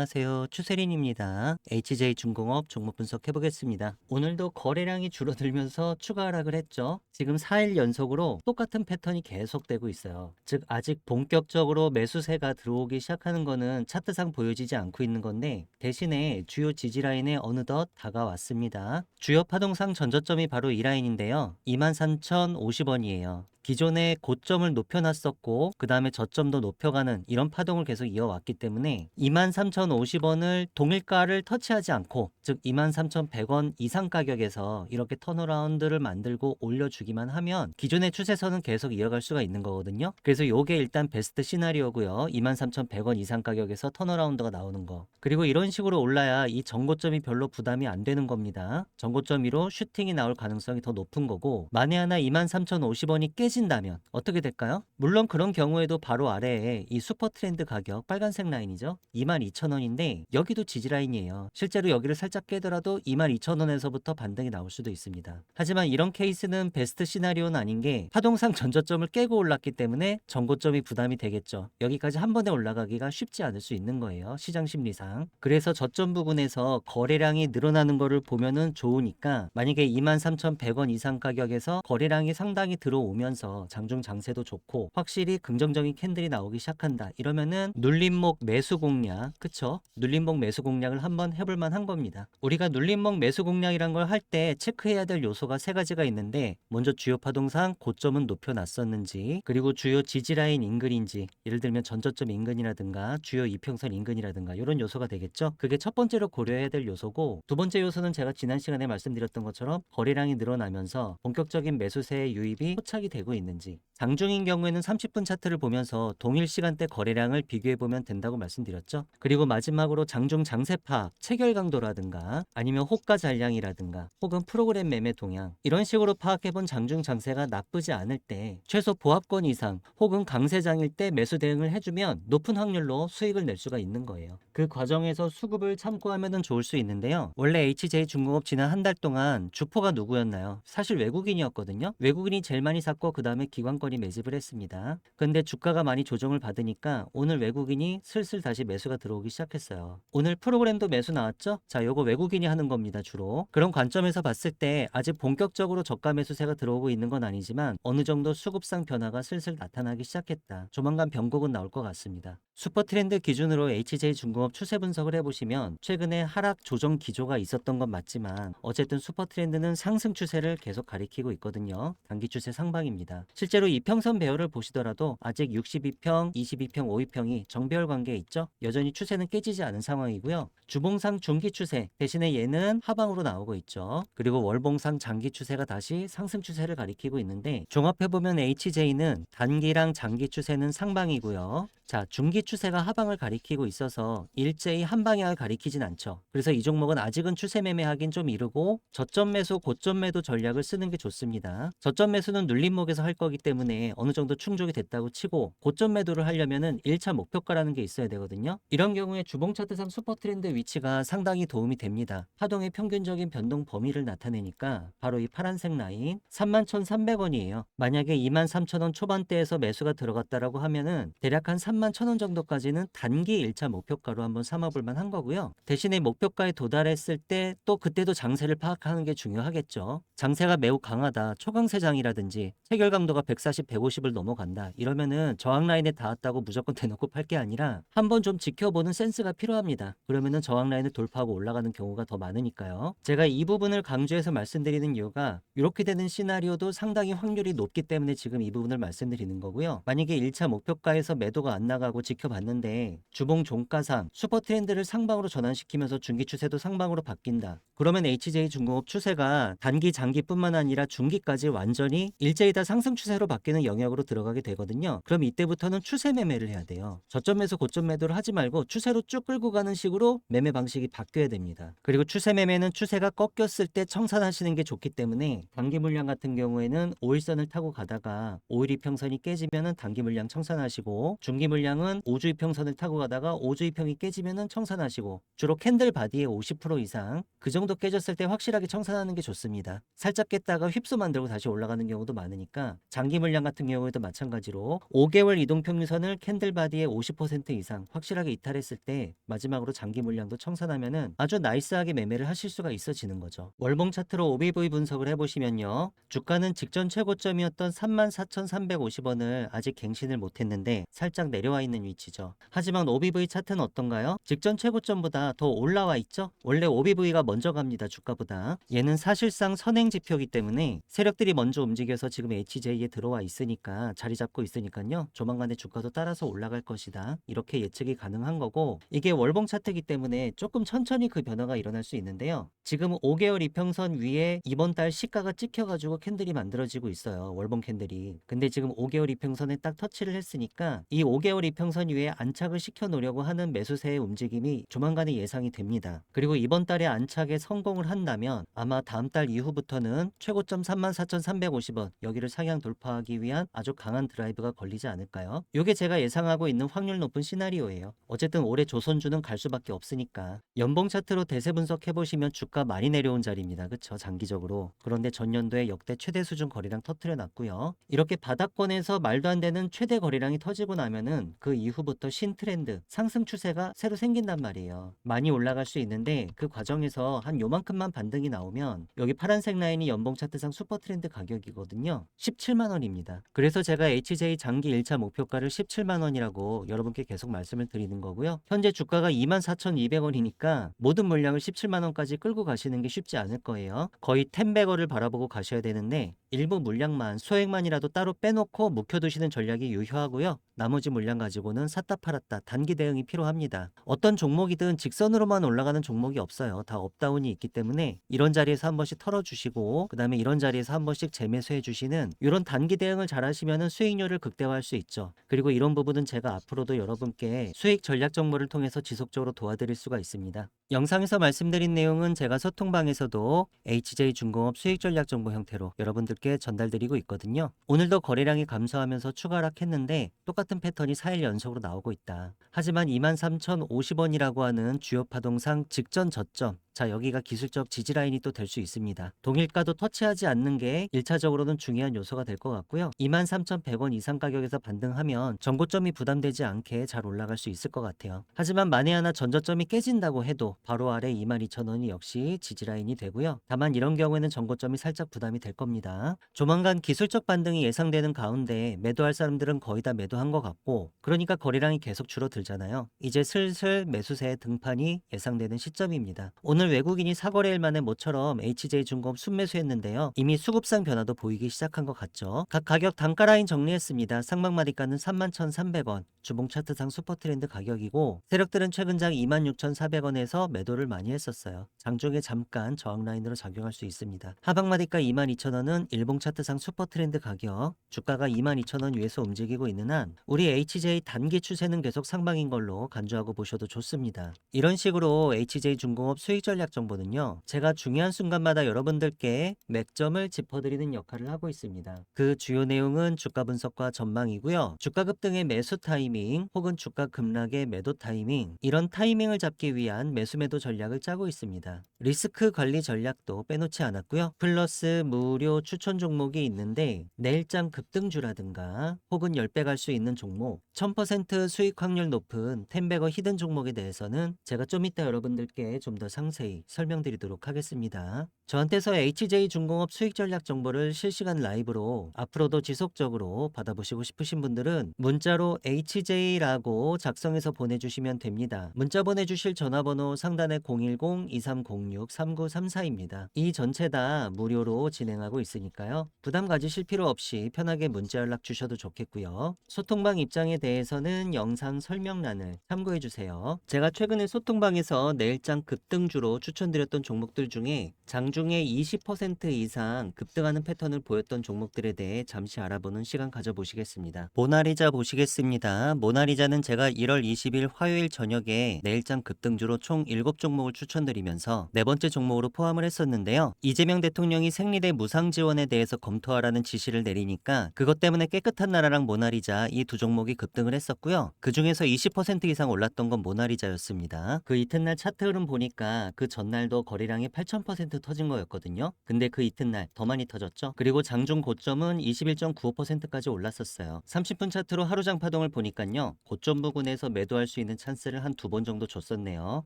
안녕하세요. 추세린입니다. HJ중공업 종목 분석해 보겠습니다. 오늘도 거래량이 줄어들면서 추가 하락을 했죠. 지금 4일 연속으로 똑같은 패턴이 계속되고 있어요. 즉 아직 본격적으로 매수세가 들어오기 시작하는 거는 차트상 보여지지 않고 있는 건데, 대신에 주요 지지 라인에 어느덧 다가왔습니다. 주요 파동상 전저점이 바로 이 라인인데요. 23,050원이에요. 기존의 고점을 높여놨었고 그 다음에 저점도 높여가는 이런 파동을 계속 이어왔기 때문에 23,050원을 동일가를 터치하지 않고, 즉 23,100원 이상 가격에서 이렇게 턴어라운드를 만들고 올려주기만 하면 기존의 추세선은 계속 이어갈 수가 있는 거거든요. 그래서 이게 일단 베스트 시나리오고요. 23,100원 이상 가격에서 턴어라운드가 나오는 거, 그리고 이런 식으로 올라야 이 전고점이 별로 부담이 안 되는 겁니다. 전고점 위로 슈팅이 나올 가능성이 더 높은 거고, 만에 하나 23,050원이 깨진다면 어떻게 될까요? 물론 그런 경우에도 바로 아래에 이 슈퍼 트렌드 가격, 빨간색 라인이죠. 22,000원인데 여기도 지지 라인이에요. 실제로 여기를 살짝 깨더라도 22,000원에서부터 반등이 나올 수도 있습니다. 하지만 이런 케이스는 베스트 시나리오는 아닌 게, 파동상 전저점을 깨고 올랐기 때문에 전고점이 부담이 되겠죠. 여기까지 한 번에 올라가기가 쉽지 않을 수 있는 거예요, 시장 심리상. 그래서 저점 부분에서 거래량이 늘어나는 거를 보면은 좋으니까, 만약에 23,100원 이상 가격에서 거래량이 상당히 들어오면서 장중 장세도 좋고 확실히 긍정적인 캔들이 나오기 시작한다, 이러면은 눌림목 매수 공략, 그쵸? 눌림목 매수 공략을 한번 해볼 만한 겁니다. 우리가 눌림목 매수 공략이란 걸 할 때 체크해야 될 요소가 세 가지가 있는데, 먼저 주요 파동상 고점은 높여놨었는지, 그리고 주요 지지라인 인근인지, 예를 들면 전저점 인근이라든가 주요 이평선 인근이라든가 이런 요소가 되겠죠. 그게 첫 번째로 고려해야 될 요소고, 두 번째 요소는 제가 지난 시간에 말씀드렸던 것처럼 거래량이 늘어나면서 본격적인 매수세의 유입이 포착이 되고 있는지, 장중인 경우에는 30분 차트를 보면서 동일 시간대 거래량을 비교해보면 된다고 말씀드렸죠. 그리고 마지막으로 장중 장세 파악, 체결 강도라든가 아니면 호가 잔량이라든가 혹은 프로그램 매매 동향, 이런 식으로 파악해본 장중 장세가 나쁘지 않을 때, 최소 보합권 이상 혹은 강세장일 때 매수 대응을 해주면 높은 확률로 수익을 낼 수가 있는 거예요. 그 과정에서 수급을 참고하면 좋을 수 있는데요. 원래 HJ중공업 지난 한 달 동안 주포가 누구였나요? 사실 외국인이었거든요. 외국인이 제일 많이 샀고 그 다음에 기관권이 매집을 했습니다. 근데 주가가 많이 조정을 받으니까 오늘 외국인이 슬슬 다시 매수가 들어오기 시작했어요. 오늘 프로그램도 매수 나왔죠? 자, 요거 외국인이 하는 겁니다, 주로. 그런 관점에서 봤을 때 아직 본격적으로 저가 매수세가 들어오고 있는 건 아니지만 어느 정도 수급상 변화가 슬슬 나타나기 시작했다. 조만간 변곡은 나올 것 같습니다. 슈퍼 트렌드 기준으로 HJ중공업 추세 분석을 해보시면 최근에 하락 조정 기조가 있었던 건 맞지만 어쨌든 슈퍼 트렌드는 상승 추세를 계속 가리키고 있거든요. 단기 추세 상방입니다. 실제로 이평선 배열을 보시더라도 아직 62평, 22평, 52평이 정배열 관계에 있죠. 여전히 추세는 깨지지 않은 상황이고요. 주봉상 중기 추세 대신에 얘는 하방으로 나오고 있죠. 그리고 월봉상 장기 추세가 다시 상승 추세를 가리키고 있는데, 종합해보면 HJ는 단기랑 장기 추세는 상방이고요. 자, 중기 추세가 하방을 가리키고 있어서 일제히 한 방향을 가리키진 않죠. 그래서 이 종목은 아직은 추세 매매하긴 좀 이르고 저점 매수, 고점 매도 전략을 쓰는 게 좋습니다. 저점 매수는 눌림목에서 할 거기 때문에 어느 정도 충족이 됐다고 치고, 고점 매도를 하려면은 1차 목표가라는 게 있어야 되거든요. 이런 경우에 주봉 차트상 슈퍼 트렌드 위치가 상당히 도움이 됩니다. 파동의 평균적인 변동 범위를 나타내니까 바로 이 파란색 라인 31,300원이에요. 만약에 23,000원 초반대에서 매수가 들어갔다라고 하면은 대략 한 31,000원 정도까지는 단기 1차 목표가로 한번 삼아볼 만한 거고요. 대신에 목표가에 도달했을 때 또 그때도 장세를 파악하는 게 중요하겠죠. 장세가 매우 강하다, 초강세장이라든지 체결 강도가 140, 150을 넘어간다, 이러면은 저항 라인에 닿았다고 무조건 대놓고 팔 게 아니라 한번 좀 지켜보는 센스가 필요합니다. 그러면은 저항 라인을 돌파하고 올라가는 경우가 더 많으니까요. 제가 이 부분을 강조해서 말씀드리는 이유가, 이렇게 되는 시나리오도 상당히 확률이 높기 때문에 지금 이 부분을 말씀드리는 거고요. 만약에 1차 목표가에서 매도가 안 나가고 지켜봤는데 주봉 종가상 슈퍼 트렌드를 상방으로 전환시키면서 중기 추세도 상방으로 바뀐다, 그러면 HJ중공업 추세가 단기 장기뿐만 아니라 중기까지 완전히 일제히 다 상승 추세로 바뀌는 영역으로 들어가게 되거든요. 그럼 이때부터는 추세 매매를 해야 돼요. 저점에서 고점 매도를 하지 말고 추세로 쭉 끌고 가는 식으로 매매 방식이 바뀌어야 됩니다. 그리고 추세 매매는 추세가 꺾였을 때 청산하시는 게 좋기 때문에, 단기 물량 같은 경우에는 5일선을 타고 가다가 5일 이평선이 깨지면은 단기 물량 청산하시고, 중기 물량은 5주이평선을 타고 가다가 5주이평이 깨지면은 청산하시고, 주로 캔들 바디의 50% 이상 그 정도 깨졌을 때 확실하게 청산하는 게 좋습니다. 살짝 깼다가 휩수 만들고 다시 올라가는 경우도 많으니까 장기 물량 같은 경우에도 마찬가지로 5개월 이동 평균선을 캔들 바디의 50% 이상 확실하게 이탈했을 때 마지막으로 장기 물량도 청산하면은 아주 나이스하게 매매를 하실 수가 있어지는 거죠. 월봉 차트로 OBV 분석을 해보시면요, 주가는 직전 최고점이었던 34,350원을 아직 갱신을 못했는데 살짝 내려와 있는 위치죠. 하지만 OBV 차트는 어떤가요? 직전 최고점보다 더 올라와 있죠? 원래 OBV가 먼저 갑니다, 주가보다. 얘는 사실상 선행 지표이기 때문에 세력들이 먼저 움직여서 지금 HJ에 들어와 있으니까, 자리 잡고 있으니까요, 조만간에 주가도 따라서 올라갈 것이다, 이렇게 예측이 가능한 거고, 이게 월봉 차트이기 때문에 조금 천천히 그 변화가 일어날 수 있는데요, 지금 5개월 이평선 위에 이번 달 시가가 찍혀가지고 캔들이 만들어지고 있어요, 월봉 캔들이. 근데 지금 5개월 이평선에 딱 터치를 했으니까 이 5개월 이평선 위에 안착을 시켜 놓으려고 하는 매수세의 움직임이 조만간에 예상이 됩니다. 그리고 이번 달에 안착에 성공을 한다면 아마 다음 달 이후부터는 최고점 34,350원 여기를 상향 돌파하기 위한 아주 강한 드라이브가 걸리지 않을까요? 이게 제가 예상하고 있는 확률 높은 시나리오예요. 어쨌든 올해 조선주는 갈 수밖에 없으니까. 연봉 차트로 대세 분석해보시면 주가 많이 내려온 자리입니다, 그쵸? 장기적으로. 그런데 전년도에 역대 최대 수준 거래량 터트려 놨고요, 이렇게 바닥권에서 말도 안 되는 최대 거래량이 터지고 나면은 그 이후부터 신트렌드 상승 추세가 새로 생긴단 말이에요. 많이 올라갈 수 있는데 그 과정에서 한 요만큼만 반등이 나오면, 여기 파란색 라인이 연봉 차트상 슈퍼 트렌드 가격이거든요, 17만원입니다. 그래서 제가 HJ 장기 1차 목표가를 17만원이라고 여러분께 계속 말씀을 드리는 거고요. 현재 주가가 24,200원이니까 모든 물량을 17만원까지 끌고 가시는 게 쉽지 않을 거예요. 거의 10배거를 바라보고 가셔야 되는데, 일부 물량만, 소액만이라도 따로 빼놓고 묵혀두시는 전략이 유효하고요, 나머지 물량 가지고는 샀다 팔았다 단기 대응이 필요합니다. 어떤 종목이든 직선으로만 올라가는 종목이 없어요. 다 업다운이 있기 때문에 이런 자리에서 한 번씩 털어주시고, 그 다음에 이런 자리에서 한 번씩 재매수해 주시는 이런 단기 대응을 잘 하시면 수익률을 극대화할 수 있죠. 그리고 이런 부분은 제가 앞으로도 여러분께 수익 전략 정보를 통해서 지속적으로 도와드릴 수가 있습니다. 영상에서 말씀드린 내용은 제가 소통방에서도 HJ중공업 수익 전략 정보 형태로 여러분들께 전달드리고 있거든요. 오늘도 거래량이 감소하면서 추가 하락했는데 똑같은 패턴이 4일 연속으로 나오고 있다. 하지만 23,050원이라고 하는 주요 파동상 직전 저점, 자, 여기가 기술적 지지라인이 또 될 수 있습니다. 동일가도 터치하지 않는 게 1차적으로는 중요한 요소가 될 것 같고요, 23,100원 이상 가격에서 반등하면 전고점이 부담되지 않게 잘 올라갈 수 있을 것 같아요. 하지만 만에 하나 전저점이 깨진다고 해도 바로 아래 22,000원이 역시 지지라인이 되고요, 다만 이런 경우에는 전고점이 살짝 부담이 될 겁니다. 조만간 기술적 반등이 예상되는 가운데 매도할 사람들은 거의 다 매도한 것 같고, 그러니까 거래량이 계속 줄어들잖아요. 이제 슬슬 매수세의 등판이 예상되는 시점입니다. 오늘 외국인이 사거래일 만에 모처럼 HJ중공업 순매수했는데요, 이미 수급상 변화도 보이기 시작한 것 같죠. 각 가격 단가 라인 정리했습니다. 상방마디가는 31,300원, 주봉 차트상 슈퍼트렌드 가격이고, 세력들은 최근장 26,400원에서 매도를 많이 했었어요. 장중에 잠깐 저항 라인으로 작용할 수 있습니다. 하방마디가 22,000원은 일봉 차트상 슈퍼트렌드 가격, 주가가 22,000원 위에서 움직이고 있는 한 우리 HJ 단기 추세는 계속 상방인 걸로 간주하고 보셔도 좋습니다. 이런 식으로 HJ중공업 수익 전략 정보는요, 제가 중요한 순간마다 여러분들께 맥점을 짚어드리는 역할을 하고 있습니다. 그 주요 내용은 주가 분석과 전망이고요, 주가 급등의 매수 타이밍 혹은 주가 급락의 매도 타이밍, 이런 타이밍을 잡기 위한 매수 매도 전략을 짜고 있습니다. 리스크 관리 전략도 빼놓지 않았고요, 플러스 무료 추천 종목이 있는데 내일장 급등주라든가 혹은 10배 갈 수 있는 종목, 1000% 수익 확률 높은 10배거 히든 종목에 대해서는 제가 좀 이따 여러분들께 좀 더 상세히 설명드리도록 하겠습니다. 저한테서 HJ중공업 수익 전략 정보를 실시간 라이브로 앞으로도 지속적으로 받아보시고 싶으신 분들은 문자로 HJ라고 작성해서 보내주시면 됩니다. 문자 보내주실 전화번호 상단에 010-2306-3934입니다. 이 전체 다 무료로 진행하고 있으니까요, 부담 가지실 필요 없이 편하게 문자 연락 주셔도 좋겠고요. 소통방 입장에 대해서는 영상 설명란을 참고해주세요. 제가 최근에 소통방에서 내일장 급등주로 중으로 추천드렸던 종목들 중에 장중에 20% 이상 급등하는 패턴을 보였던 종목들에 대해 잠시 알아보는 시간 가져보시겠습니다. 모나리자 보시겠습니다. 모나리자는 제가 1월 20일 화요일 저녁에 내일장 급등주로 총 7종목을 추천드리면서 네 번째 종목으로 포함을 했었는데요. 이재명 대통령이 생리대 무상 지원에 대해서 검토하라는 지시를 내리니까 그것 때문에 깨끗한 나라랑 모나리자 이 두 종목이 급등을 했었고요. 그 중에서 20% 이상 올랐던 건 모나리자였습니다. 그 이튿날 차트 흐름 보니까 그 전날도 거래량이 8000% 터진 거였거든요. 근데 그 이튿날 더 많이 터졌죠. 그리고 장중 고점은 21.95%까지 올랐었어요. 30분 차트로 하루장 파동을 보니까요. 고점 부근에서 매도할 수 있는 찬스를 한 두 번 정도 줬었네요.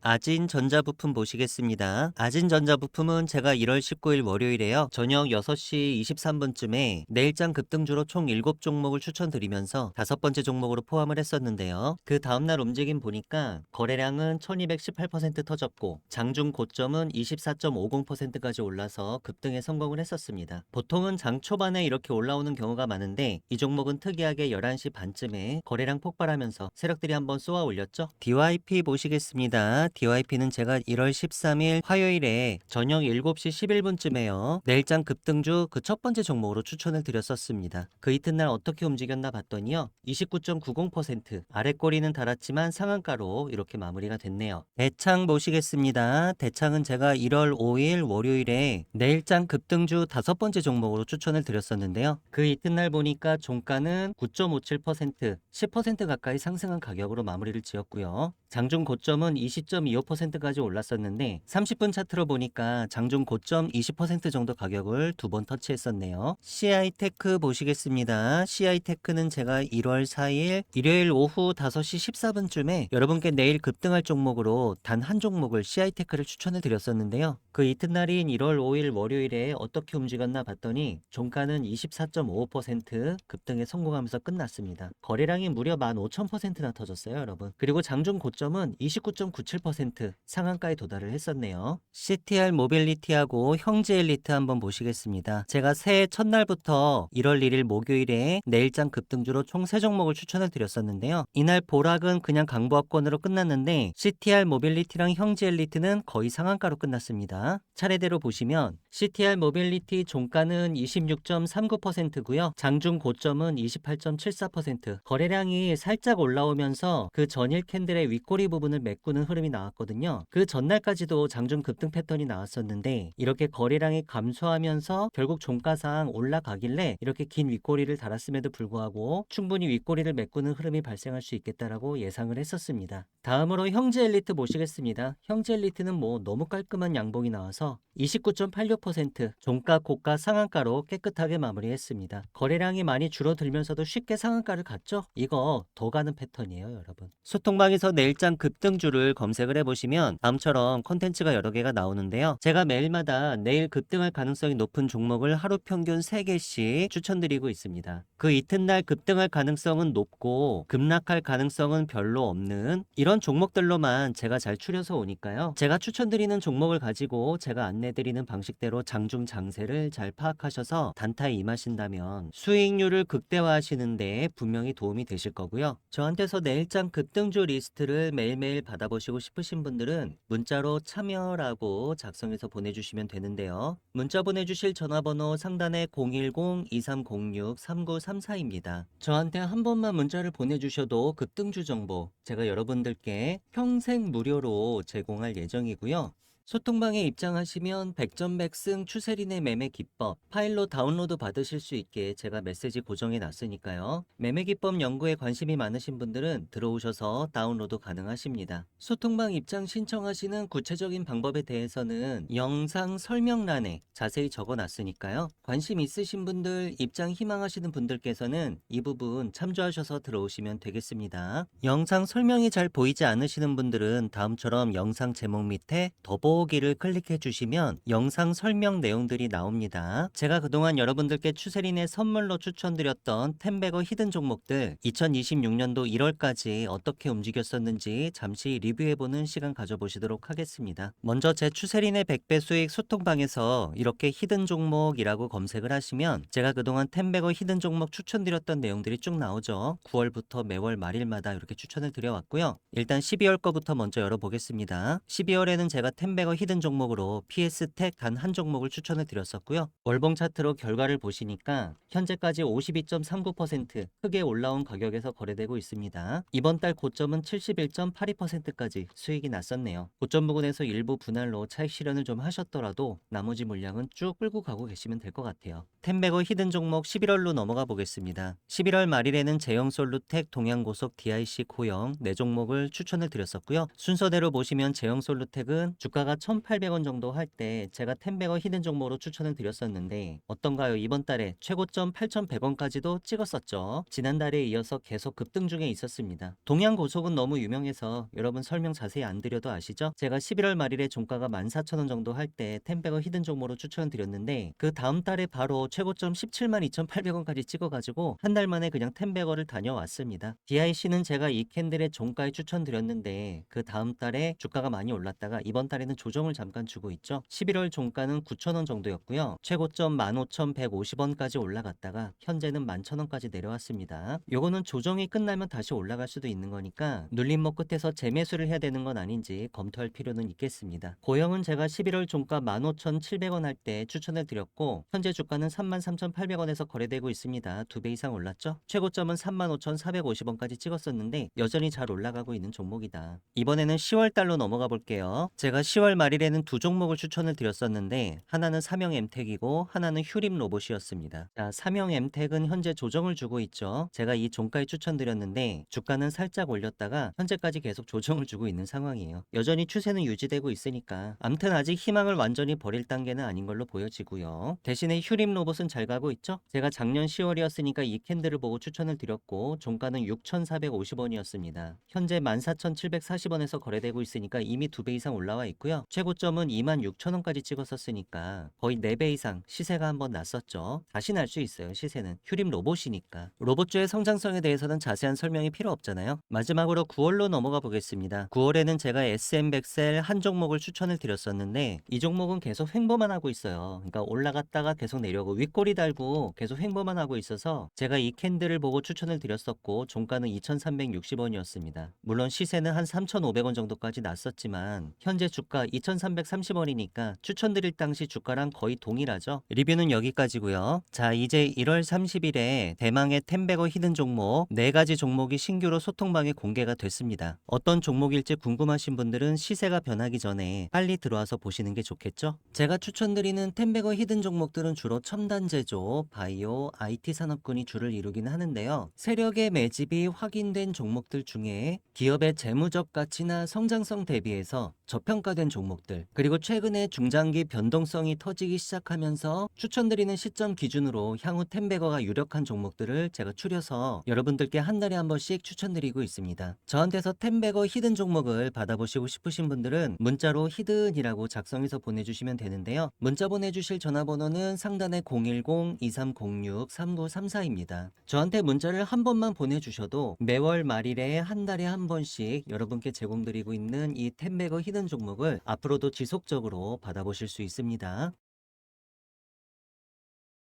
아진전자부품 보시겠습니다. 아진전자부품은 제가 1월 19일 월요일에요. 저녁 6시 23분쯤에 내일장 급등주로 총 7종목을 추천드리면서 다섯 번째 종목으로 포함을 했었는데요. 그 다음날 움직임 보니까 거래량은 1218% 터졌고 장중 고점은 24.50%까지 올라서 급등에 성공을 했었습니다. 보통은 장 초반에 이렇게 올라오는 경우가 많은데 이 종목은 특이하게 11시 반쯤에 거래량 폭발하면서 세력들이 한번 쏘아 올렸죠. DYP 보시겠습니다. DYP는 제가 1월 13일 화요일에 저녁 7시 11분쯤에요. 내일장 급등주 그 첫 번째 종목으로 추천을 드렸었습니다. 그 이튿날 어떻게 움직였나 봤더니요. 29.90% 아래 꼬리는 달았지만 상한가로 이렇게 마무리가 됐네요. 대창 보시겠습니다. 대창은 제가 1월 5일 월요일에 내일장 급등주 다섯 번째 종목으로 추천을 드렸었는데요. 그 이튿날 보니까 종가는 9.57%, 10% 가까이 상승한 가격으로 마무리를 지었고요. 장중 고점은 20.25%까지 올랐었는데 30분 차트로 보니까 장중 고점 20% 정도 가격을 두 번 터치했었네요. CI테크 보시겠습니다. CI테크는 제가 1월 4일 일요일 오후 5시 14분쯤에 여러분께 내일 급등할 종목으로 단 한 종목을 CI테크를 추천을 드렸었는데요. 그 이튿날인 1월 5일 월요일에 어떻게 움직였나 봤더니 종가는 24.55% 급등에 성공하면서 끝났습니다. 거래량이 무려 15,000%나 터졌어요, 여러분. 그리고 장중 고점은 29.97% 상한가에 도달을 했었네요. CTR 모빌리티하고 형제엘리트 한번 보시겠습니다. 제가 새해 첫날부터 1월 1일 목요일에 내일장 급등주로 총 3종목을 추천을 드렸었는데요. 이날 보락은 그냥 강보합권으로 끝났는데 CTR 모빌리티랑 형제엘리트는 거의 상한가로 끝났습니다. 차례대로 보시면 CTR 모빌리티 종가는 26.39%고요. 장중 고점은 28.74%. 거래량이 살짝 올라오면서 그 전일 캔들의 윗꼬리 부분을 메꾸는 흐름이 나왔거든요. 그 전날까지도 장중 급등 패턴이 나왔었는데 이렇게 거래량이 감소하면서 결국 종가상 올라가길래 이렇게 긴 윗꼬리를 달았음에도 불구하고 충분히 윗꼬리를 메꾸는 흐름이 발생할 수 있겠다라고 예상을 했었습니다. 다음으로 형제엘리트 보시겠습니다. 형제엘리트는 뭐 너무 깔끔한 양봉이 나와서 29.86% 종가 고가 상한가로 깨끗하게 마무리했습니다. 거래량이 많이 줄어들면서도 쉽게 상한가를 갔죠? 이거 더 가는 패턴이에요, 여러분. 소통방에서 내일장 급등주를 검색을 해보시면 다음처럼 콘텐츠가 여러 개가 나오는데요. 제가 매일마다 내일 급등할 가능성이 높은 종목을 하루 평균 3개씩 추천드리고 있습니다. 그 이튿날 급등할 가능성은 높고 급락할 가능성은 별로 없는 이런 종목들로만 제가 잘 추려서 오니까요. 제가 추천드리는 종목을 가지고 제가 안내드리는 방식대로 장중 장세를 잘 파악하셔서 단타에 임하신다면 수익률을 극대화하시는데 분명히 도움이 되실 거고요. 저한테서 내일장 급등주 리스트를 매일매일 받아보시고 싶으신 분들은 문자로 참여라고 작성해서 보내주시면 되는데요. 문자 보내주실 전화번호 상단에 010-2306-3934입니다. 저한테 한 번만 문자를 보내주셔도 급등주 정보 제가 여러분들께 평생 무료로 제공할 예정이고요. 소통방에 입장하시면 백전백승 추세린의 매매 기법 파일로 다운로드 받으실 수 있게 제가 메시지 고정해 놨으니까요. 매매 기법 연구에 관심이 많으신 분들은 들어오셔서 다운로드 가능하십니다. 소통방 입장 신청하시는 구체적인 방법에 대해서는 영상 설명란에 자세히 적어 놨으니까요. 관심 있으신 분들, 입장 희망하시는 분들께서는 이 부분 참조하셔서 들어오시면 되겠습니다. 영상 설명이 잘 보이지 않으시는 분들은 다음처럼 영상 제목 밑에 더보기를 클릭해 주시면 영상 설명 내용들이 나옵니다. 제가 그동안 여러분들께 추세린의 선물로 추천드렸던 텐베거 히든 종목들 2026년도 1월까지 어떻게 움직였었는지 잠시 리뷰해보는 시간 가져보시도록 하겠습니다. 먼저 제 추세린의 100배 수익 소통방에서 이렇게 히든 종목이라고 검색을 하시면 제가 그동안 텐베거 히든 종목 추천드렸던 내용들이 쭉 나오죠. 9월부터 매월 말일마다 이렇게 추천을 드려왔고요. 일단 12월 거부터 먼저 열어보겠습니다. 12월에는 제가 텐베거 텐베거 히든 종목으로 PS텍 단 한 종목을 추천을 드렸었고요. 월봉 차트로 결과를 보시니까 현재까지 52.39% 크게 올라온 가격에서 거래되고 있습니다. 이번 달 고점은 71.82%까지 수익이 났었네요. 고점 부근에서 일부 분할로 차익 실현을 좀 하셨더라도 나머지 물량은 쭉 끌고 가고 계시면 될 것 같아요. 텐베거 히든 종목 11월로 넘어가 보겠습니다. 11월 말일에는 제형솔루텍, 동양고속, DIC, 코형 4종목을 추천을 드렸었고요. 순서대로 보시면 제형솔루텍은 주가가 1,800원 정도 할 때 제가 텐베거 히든 종목으로 추천을 드렸었는데 어떤가요? 이번 달에 최고점 8,100원까지도 찍었었죠. 지난달에 이어서 계속 급등 중에 있었습니다. 동양고속은 너무 유명해서 여러분 설명 자세히 안 드려도 아시죠? 제가 11월 말일에 종가가 14,000원 정도 할 때 텐베거 히든 종목으로 추천을 드렸는데 그 다음 달에 바로 최고점 172,800원까지 찍어가지고 한 달 만에 그냥 텐베거를 다녀왔습니다. DIC는 제가 이 캔들의 종가에 추천드렸는데 그 다음 달에 주가가 많이 올랐다가 이번 달에는 조정을 잠깐 주고 있죠. 11월 종가는 9,000원 정도였고요. 최고점 15,150원까지 올라갔다가 현재는 11,000원까지 내려왔습니다. 요거는 조정이 끝나면 다시 올라갈 수도 있는 거니까 눌림목 끝에서 재매수를 해야 되는 건 아닌지 검토할 필요는 있겠습니다. 고영은 제가 11월 종가 15,700원 할 때 추천을 드렸고 현재 주가는 33,800원에서 거래되고 있습니다. 2배 이상 올랐죠? 최고점은 35,450원까지 찍었었는데 여전히 잘 올라가고 있는 종목이다. 이번에는 10월 달로 넘어가 볼게요. 제가 10월 말일에는 두 종목을 추천을 드렸었는데 하나는 삼형엠텍이고 하나는 휴림로봇이었습니다. 자, 삼형엠텍은 현재 조정을 주고 있죠. 제가 이 종가에 추천드렸는데 주가는 살짝 올렸다가 현재까지 계속 조정을 주고 있는 상황이에요. 여전히 추세는 유지되고 있으니까 암튼 아직 희망을 완전히 버릴 단계는 아닌 걸로 보여지고요. 대신에 휴림로봇은 잘 가고 있죠. 제가 작년 10월이었으니까 이 캔들을 보고 추천을 드렸고 종가는 6,450원이었습니다. 현재 14,740원에서 거래되고 있으니까 이미 2배 이상 올라와 있고요. 최고점은 26,000원까지 찍었었으니까 거의 4배 이상 시세가 한번 났었죠. 다시 날 수 있어요. 시세는 휴림 로봇이니까. 로봇주의 성장성에 대해서는 자세한 설명이 필요 없잖아요. 마지막으로 9월로 넘어가 보겠습니다. 9월에는 제가 SM백셀 한 종목을 추천을 드렸었는데 이 종목은 계속 횡보만 하고 있어요. 그러니까 올라갔다가 계속 내려오고 윗꼬리 달고 계속 횡보만 하고 있어서 제가 이 캔들을 보고 추천을 드렸었고 종가는 2,360원이었습니다. 물론 시세는 한 3,500원 정도까지 났었지만 현재 주가 2,330원이니까 추천드릴 당시 주가랑 거의 동일하죠. 리뷰는 여기까지고요. 자, 이제 1월 30일에 대망의 텐베거 히든 종목 4가지 종목이 신규로 소통방에 공개가 됐습니다. 어떤 종목일지 궁금하신 분들은 시세가 변하기 전에 빨리 들어와서 보시는 게 좋겠죠. 제가 추천드리는 텐베거 히든 종목들은 주로 첨단 제조, 바이오, IT 산업군이 주를 이루기는 하는데요. 세력의 매집이 확인된 종목들 중에 기업의 재무적 가치나 성장성 대비해서 저평가된 종목들, 그리고 최근에 중장기 변동성이 터지기 시작하면서 추천드리는 시점 기준으로 향후 텐베거가 유력한 종목들을 제가 추려서 여러분들께 한 달에 한 번씩 추천드리고 있습니다. 저한테서 텐베거 히든 종목을 받아보시고 싶으신 분들은 문자로 히든이라고 작성해서 보내주시면 되는데요. 문자 보내주실 전화번호는 상단에 010-2306-3934입니다. 저한테 문자를 한 번만 보내주셔도 매월 말일에 한 달에 한 번씩 여러분께 제공드리고 있는 이 텐베거 히든 종목을 앞으로도 지속적으로 받아보실 수 있습니다.